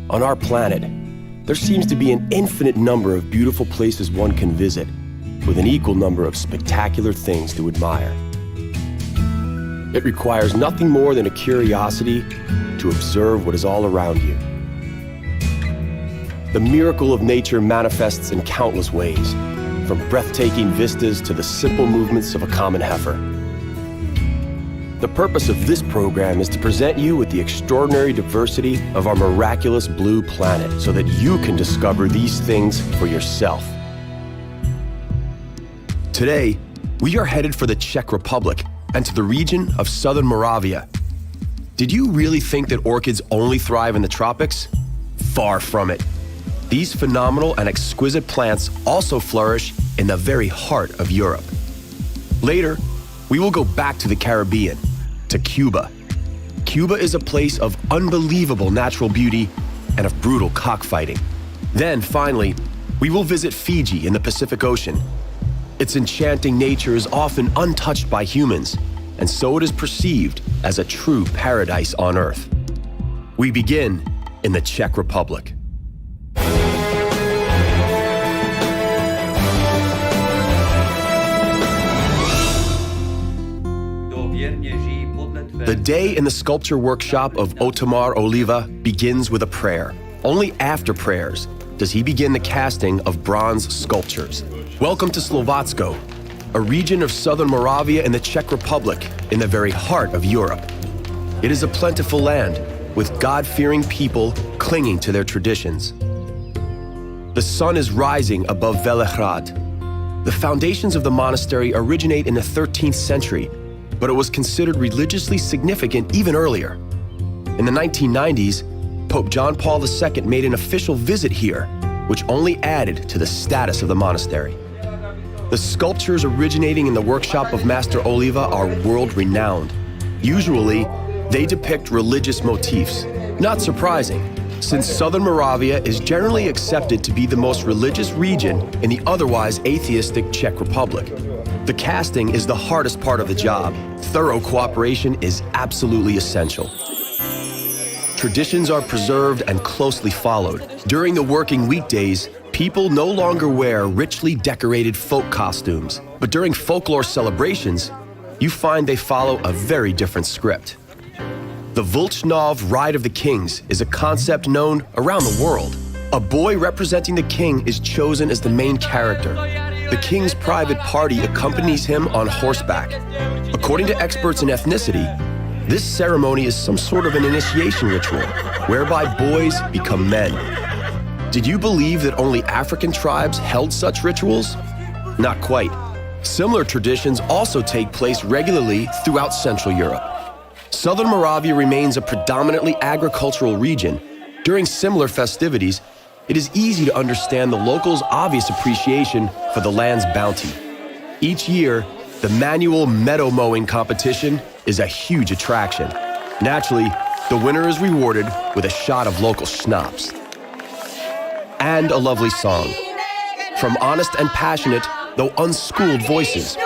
On our planet, there seems to be an infinite number of beautiful places one can visit, with an equal number of spectacular things to admire. It requires nothing more than a curiosity to observe what is all around you. The miracle of nature manifests in countless ways, from breathtaking vistas to the simple movements of a common heifer. The purpose of this program is to present you with the extraordinary diversity of our miraculous blue planet so that you can discover these things for yourself. Today, we are headed for the Czech Republic and to the region of southern Moravia. Did you really think that orchids only thrive in the tropics? Far from it. These phenomenal and exquisite plants also flourish in the very heart of Europe. Later, we will go back to the Caribbean, to Cuba. Cuba is a place of unbelievable natural beauty and of brutal cockfighting. Then, finally, we will visit Fiji in the Pacific Ocean. Its enchanting nature is often untouched by humans, and so it is perceived as a true paradise on Earth. We begin in the Czech Republic. The day in the sculpture workshop of Otomar Oliva begins with a prayer. Only after prayers does he begin the casting of bronze sculptures. Welcome to Slovatsko, a region of southern Moravia in the Czech Republic, in the very heart of Europe. It is a plentiful land, with God-fearing people clinging to their traditions. The sun is rising above Velehrad. The foundations of the monastery originate in the 13th century, but it was considered religiously significant even earlier. In the 1990s, Pope John Paul II made an official visit here, which only added to the status of the monastery. The sculptures originating in the workshop of Master Oliva are world-renowned. Usually, they depict religious motifs. Not surprising, since southern Moravia is generally accepted to be the most religious region in the otherwise atheistic Czech Republic. The casting is the hardest part of the job. Thorough cooperation is absolutely essential. Traditions are preserved and closely followed. During the working weekdays, people no longer wear richly decorated folk costumes, but during folklore celebrations, you find they follow a very different script. The Vulchnov Ride of the Kings is a concept known around the world. A boy representing the king is chosen as the main character. The king's private party accompanies him on horseback. According to experts in ethnicity, this ceremony is some sort of an initiation ritual, whereby boys become men. Did you believe that only African tribes held such rituals? Not quite. Similar traditions also take place regularly throughout Central Europe. Southern Moravia remains a predominantly agricultural region. During similar festivities, it is easy to understand the locals' obvious appreciation for the land's bounty. Each year, the manual meadow mowing competition is a huge attraction. Naturally, the winner is rewarded with a shot of local schnapps. And a lovely song. From honest and passionate, though unschooled voices.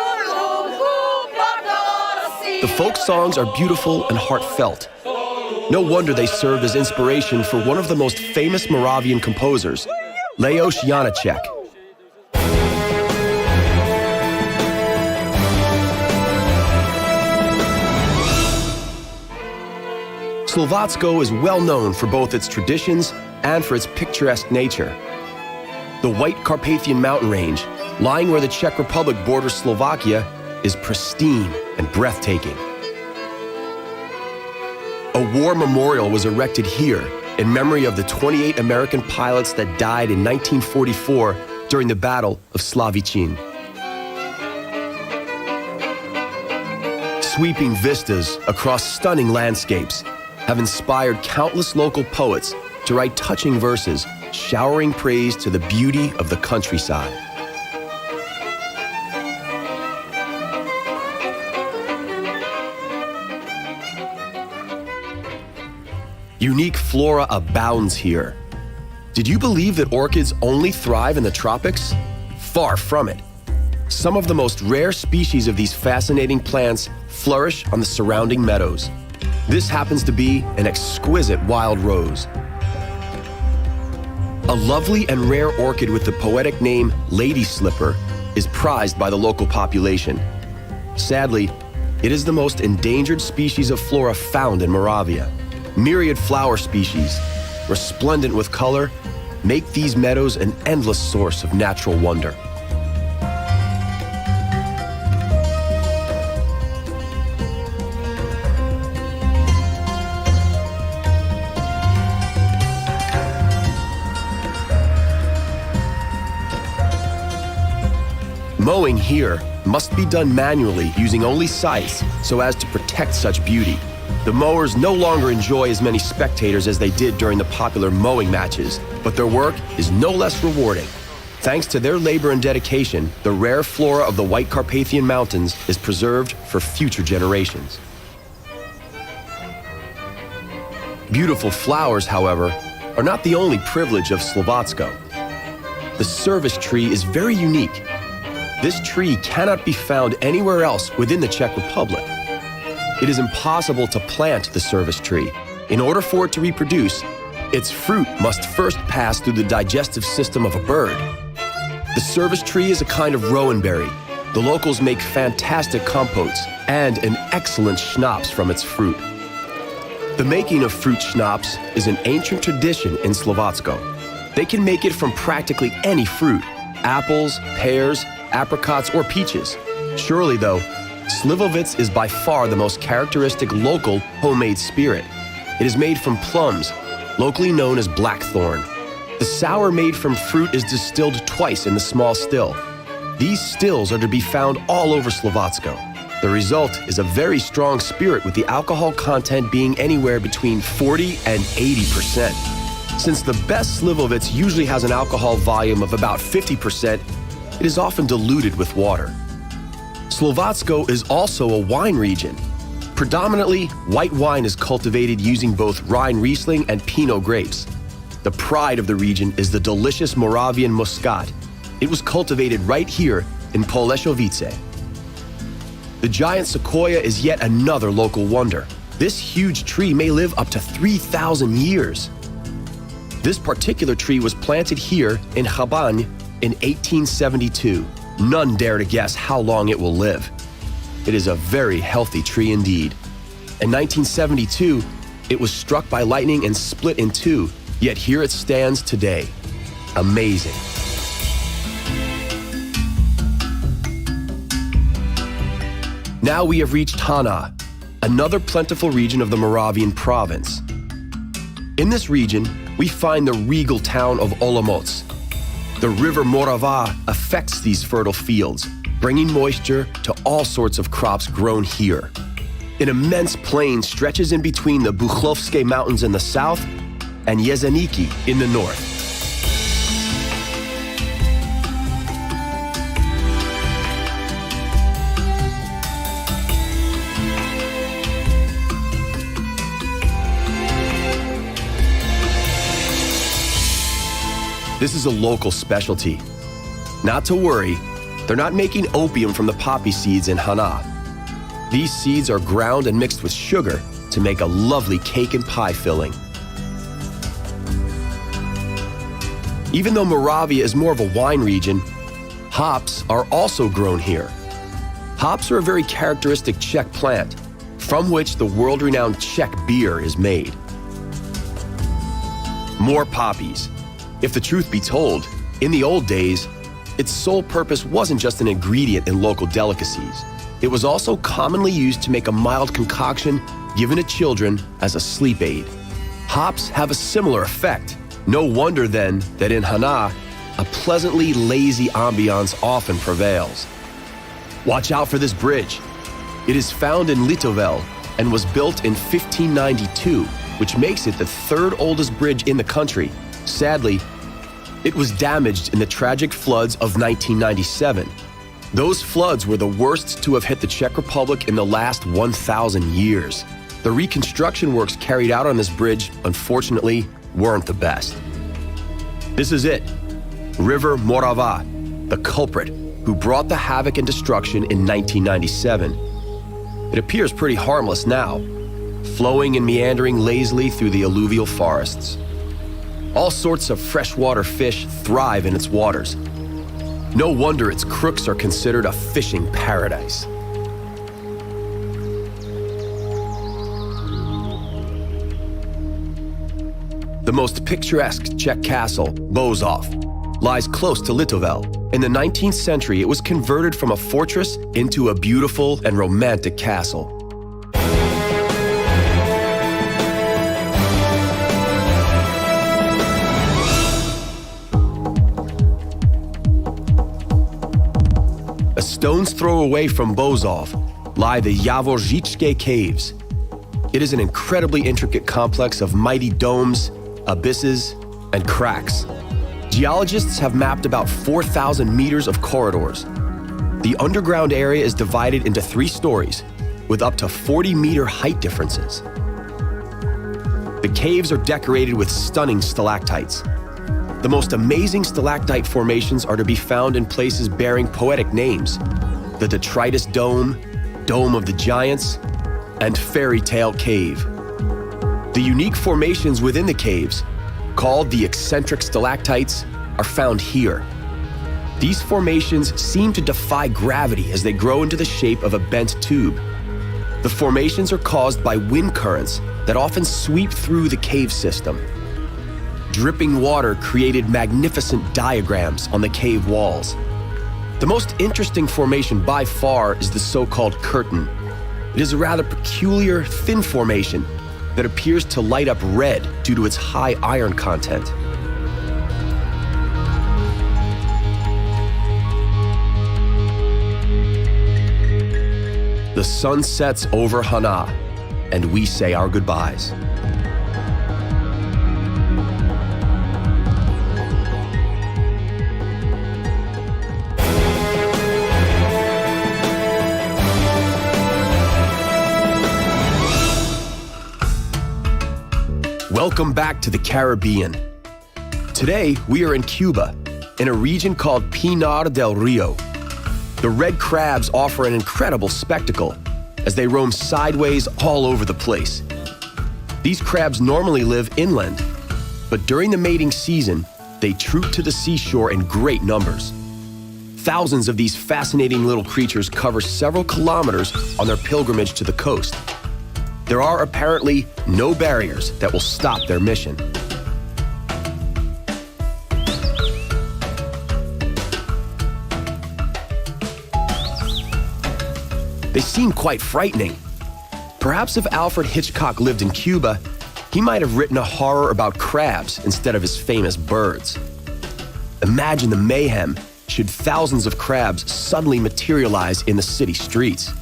The folk songs are beautiful and heartfelt. No wonder they served as inspiration for one of the most famous Moravian composers, Leos Janáček. Slovatsko is well known for both its traditions and for its picturesque nature. The White Carpathian mountain range, lying where the Czech Republic borders Slovakia, is pristine and breathtaking. A war memorial was erected here in memory of the 28 American pilots that died in 1944 during the Battle of Slavíčin. Sweeping vistas across stunning landscapes have inspired countless local poets to write touching verses, showering praise to the beauty of the countryside. Unique flora abounds here. Did you believe that orchids only thrive in the tropics? Far from it. Some of the most rare species of these fascinating plants flourish on the surrounding meadows. This happens to be an exquisite wild rose. A lovely and rare orchid with the poetic name lady slipper is prized by the local population. Sadly, it is the most endangered species of flora found in Moravia. Myriad flower species, resplendent with color, make these meadows an endless source of natural wonder. Mowing here must be done manually using only scythes so as to protect such beauty. The mowers no longer enjoy as many spectators as they did during the popular mowing matches, but their work is no less rewarding. Thanks to their labor and dedication, the rare flora of the White Carpathian Mountains is preserved for future generations. Beautiful flowers, however, are not the only privilege of Slovatsko. The service tree is very unique. This tree cannot be found anywhere else within the Czech Republic. It is impossible to plant the service tree. In order for it to reproduce, its fruit must first pass through the digestive system of a bird. The service tree is a kind of rowan berry. The locals make fantastic compotes and an excellent schnapps from its fruit. The making of fruit schnapps is an ancient tradition in Slovatsko. They can make it from practically any fruit: apples, pears, apricots, or peaches. Surely, though, Slivovitz is by far the most characteristic local homemade spirit. It is made from plums, locally known as blackthorn. The sour made from fruit is distilled twice in the small still. These stills are to be found all over Slovatsko. The result is a very strong spirit with the alcohol content being anywhere between 40 and 80%. Since the best Slivovitz usually has an alcohol volume of about 50%, it is often diluted with water. Slovatsko is also a wine region. Predominantly, white wine is cultivated using both Rhine Riesling and Pinot grapes. The pride of the region is the delicious Moravian Muscat. It was cultivated right here in Poleshovice. The giant sequoia is yet another local wonder. This huge tree may live up to 3,000 years. This particular tree was planted here in Chabaň in 1872. None dare to guess how long it will live. It is a very healthy tree indeed. In 1972, it was struck by lightning and split in two, yet here it stands today. Amazing. Now we have reached Hana, another plentiful region of the Moravian province. In this region, we find the regal town of Olomouc. The river Morava affects these fertile fields, bringing moisture to all sorts of crops grown here. An immense plain stretches in between the Buchlovské Mountains in the south and Jeseniki in the north. This is a local specialty. Not to worry, they're not making opium from the poppy seeds in Hana. These seeds are ground and mixed with sugar to make a lovely cake and pie filling. Even though Moravia is more of a wine region, hops are also grown here. Hops are a very characteristic Czech plant, from which the world-renowned Czech beer is made. More poppies. If the truth be told, in the old days, its sole purpose wasn't just an ingredient in local delicacies. It was also commonly used to make a mild concoction given to children as a sleep aid. Hops have a similar effect. No wonder then that in Hana, a pleasantly lazy ambiance often prevails. Watch out for this bridge. It is found in Litovel and was built in 1592, which makes it the third oldest bridge in the country. Sadly, it was damaged in the tragic floods of 1997. Those floods were the worst to have hit the Czech Republic in the last 1,000 years. The reconstruction works carried out on this bridge, unfortunately, weren't the best. This is it, River Morava, the culprit who brought the havoc and destruction in 1997. It appears pretty harmless now, flowing and meandering lazily through the alluvial forests. All sorts of freshwater fish thrive in its waters. No wonder its crooks are considered a fishing paradise. The most picturesque Czech castle, Bozov, lies close to Litovel. In the 19th century, it was converted from a fortress into a beautiful and romantic castle. A stone's throw away from Bozov lie the Javoržičské caves. It is an incredibly intricate complex of mighty domes, abysses, and cracks. Geologists have mapped about 4,000 meters of corridors. The underground area is divided into 3 stories, with up to 40-meter height differences. The caves are decorated with stunning stalactites. The most amazing stalactite formations are to be found in places bearing poetic names: the Detritus Dome, Dome of the Giants, and Fairy Tale Cave. The unique formations within the caves, called the eccentric stalactites, are found here. These formations seem to defy gravity as they grow into the shape of a bent tube. The formations are caused by wind currents that often sweep through the cave system. Dripping water created magnificent diagrams on the cave walls. The most interesting formation by far is the so-called curtain. It is a rather peculiar, thin formation that appears to light up red due to its high iron content. The sun sets over Hana, and we say our goodbyes. Welcome back to the Caribbean. Today, we are in Cuba, in a region called Pinar del Rio. The red crabs offer an incredible spectacle as they roam sideways all over the place. These crabs normally live inland, but during the mating season, they troop to the seashore in great numbers. Thousands of these fascinating little creatures cover several kilometers on their pilgrimage to the coast. There are apparently no barriers that will stop their mission. They seem quite frightening. Perhaps if Alfred Hitchcock lived in Cuba, he might have written a horror about crabs instead of his famous birds. Imagine the mayhem should thousands of crabs suddenly materialize in the city streets.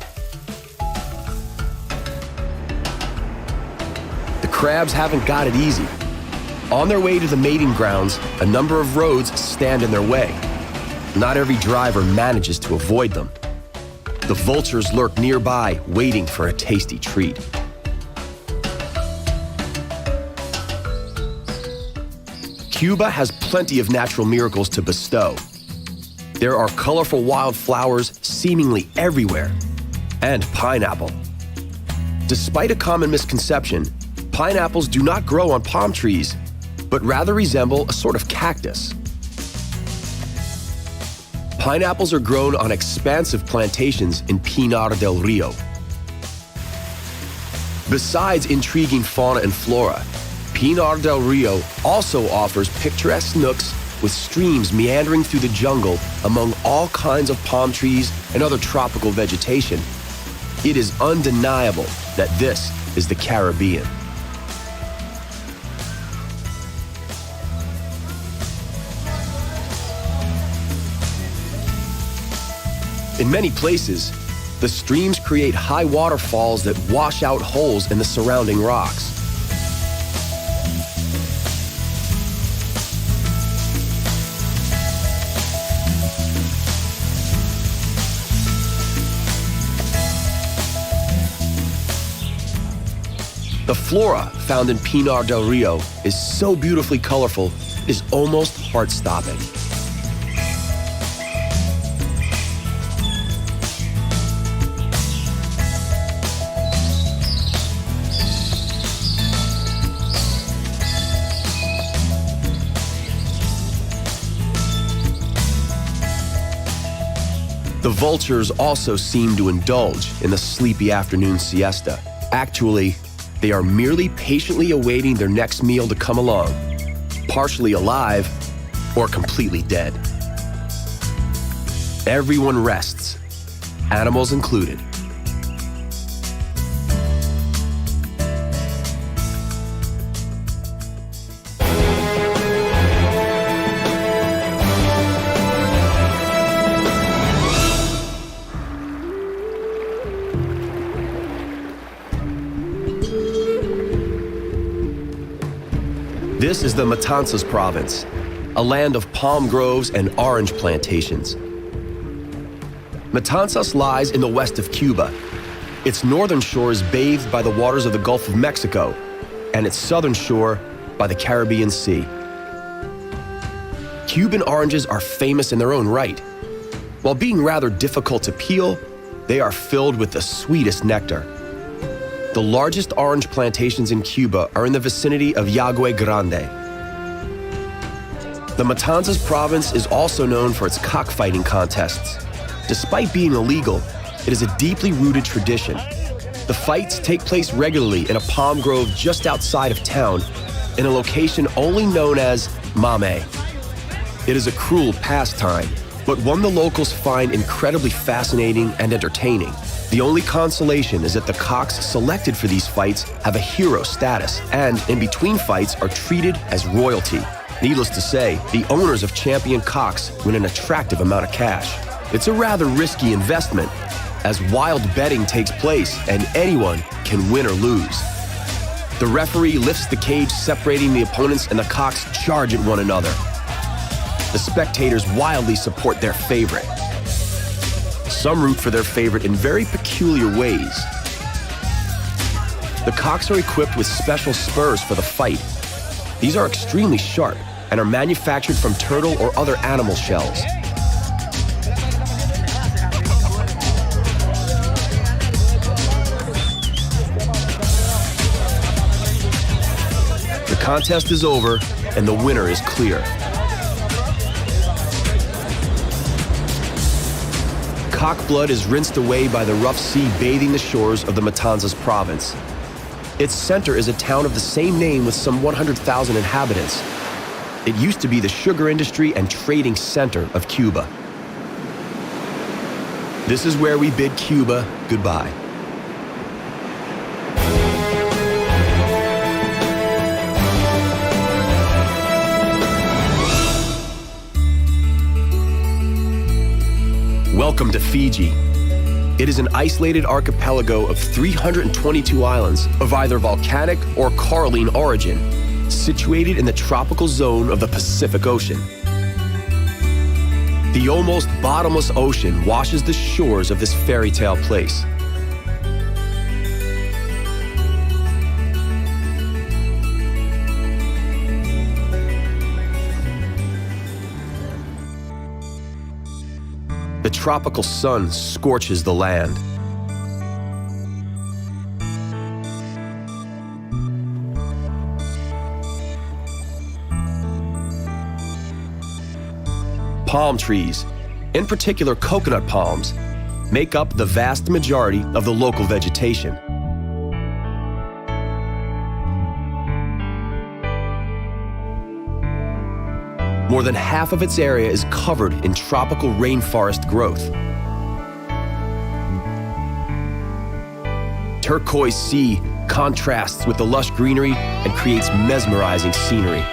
The crabs haven't got it easy. On their way to the mating grounds, a number of roads stand in their way. Not every driver manages to avoid them. The vultures lurk nearby, waiting for a tasty treat. Cuba has plenty of natural miracles to bestow. There are colorful wildflowers seemingly everywhere, and pineapple. Despite a common misconception, pineapples do not grow on palm trees, but rather resemble a sort of cactus. Pineapples are grown on expansive plantations in Pinar del Rio. Besides intriguing fauna and flora, Pinar del Rio also offers picturesque nooks with streams meandering through the jungle among all kinds of palm trees and other tropical vegetation. It is undeniable that this is the Caribbean. In many places, the streams create high waterfalls that wash out holes in the surrounding rocks. The flora found in Pinar del Rio is so beautifully colorful, it is almost heart-stopping. The vultures also seem to indulge in the sleepy afternoon siesta. Actually, they are merely patiently awaiting their next meal to come along, partially alive or completely dead. Everyone rests, animals included. This is the Matanzas province, a land of palm groves and orange plantations. Matanzas lies in the west of Cuba. Its northern shore is bathed by the waters of the Gulf of Mexico, and its southern shore by the Caribbean Sea. Cuban oranges are famous in their own right. While being rather difficult to peel, they are filled with the sweetest nectar. The largest orange plantations in Cuba are in the vicinity of Yagüe Grande. The Matanzas province is also known for its cockfighting contests. Despite being illegal, it is a deeply rooted tradition. The fights take place regularly in a palm grove just outside of town, in a location only known as Mame. It is a cruel pastime, but one the locals find incredibly fascinating and entertaining. The only consolation is that the cocks selected for these fights have a hero status, and in between fights are treated as royalty. Needless to say, the owners of champion cocks win an attractive amount of cash. It's a rather risky investment, as wild betting takes place and anyone can win or lose. The referee lifts the cage separating the opponents and the cocks charge at one another. The spectators wildly support their favorite. Some root for their favorite in very peculiar ways. The cocks are equipped with special spurs for the fight. These are extremely sharp and are manufactured from turtle or other animal shells. The contest is over and the winner is clear. Cock blood is rinsed away by the rough sea bathing the shores of the Matanzas province. Its center is a town of the same name with some 100,000 inhabitants. It used to be the sugar industry and trading center of Cuba. This is where we bid Cuba goodbye. Welcome to Fiji. It is an isolated archipelago of 322 islands of either volcanic or coralline origin, situated in the tropical zone of the Pacific Ocean. The almost bottomless ocean washes the shores of this fairy tale place. The tropical sun scorches the land. Palm trees, in particular coconut palms, make up the vast majority of the local vegetation. More than half of its area is covered in tropical rainforest growth. Turquoise sea contrasts with the lush greenery and creates mesmerizing scenery.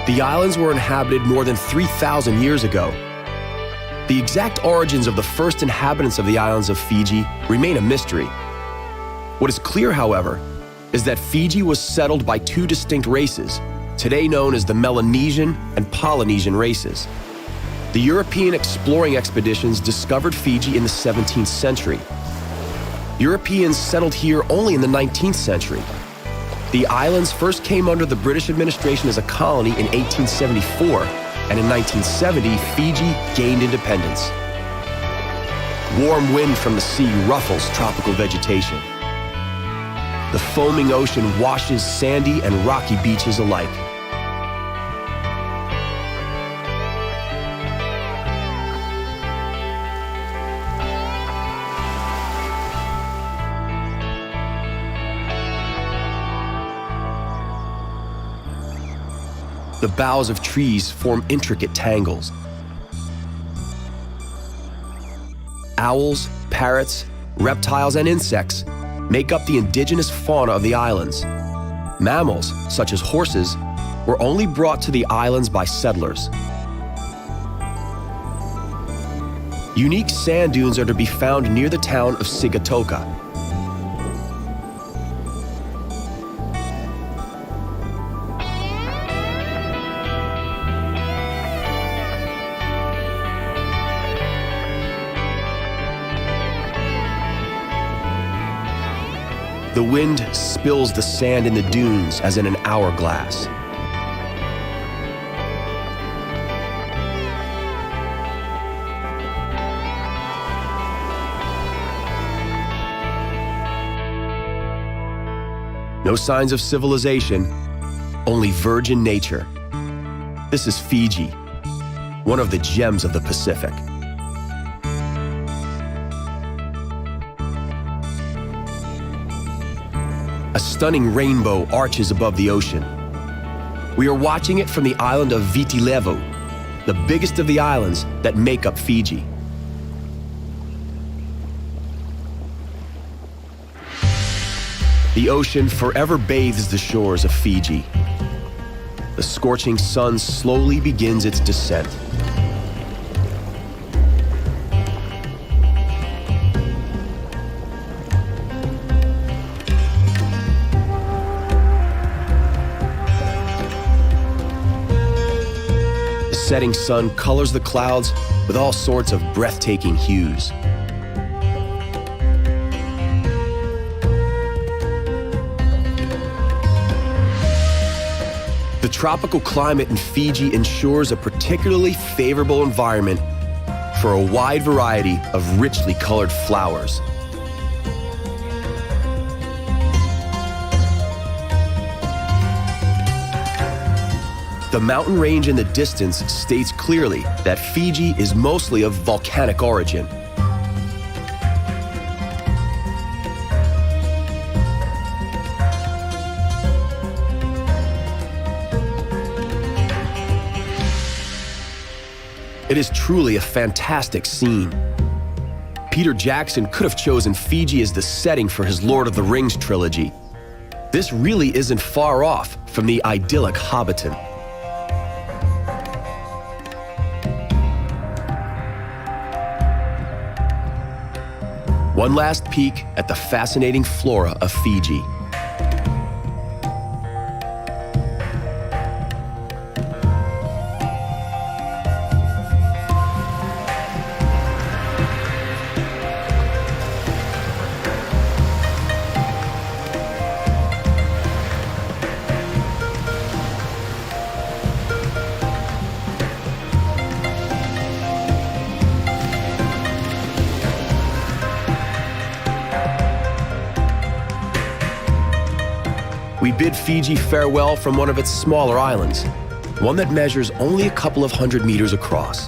The islands were inhabited more than 3,000 years ago. The exact origins of the first inhabitants of the islands of Fiji remain a mystery. What is clear, however, is that Fiji was settled by two distinct races, today known as the Melanesian and Polynesian races. The European exploring expeditions discovered Fiji in the 17th century. Europeans settled here only in the 19th century. The islands first came under the British administration as a colony in 1874, and in 1970, Fiji gained independence. Warm wind from the sea ruffles tropical vegetation. The foaming ocean washes sandy and rocky beaches alike. The boughs of trees form intricate tangles. Owls, parrots, reptiles, and insects make up the indigenous fauna of the islands. Mammals, such as horses, were only brought to the islands by settlers. Unique sand dunes are to be found near the town of Sigatoka. The wind spills the sand in the dunes as in an hourglass. No signs of civilization, only virgin nature. This is Fiji, one of the gems of the Pacific. A stunning rainbow arches above the ocean. We are watching it from the island of Viti Levu, the biggest of the islands that make up Fiji. The ocean forever bathes the shores of Fiji. The scorching sun slowly begins its descent. The setting sun colors the clouds with all sorts of breathtaking hues. The tropical climate in Fiji ensures a particularly favorable environment for a wide variety of richly colored flowers. The mountain range in the distance states clearly that Fiji is mostly of volcanic origin. It is truly a fantastic scene. Peter Jackson could have chosen Fiji as the setting for his Lord of the Rings trilogy. This really isn't far off from the idyllic Hobbiton. One last peek at the fascinating flora of Fiji. We bid Fiji farewell from one of its smaller islands, one that measures only a couple of 100 meters across.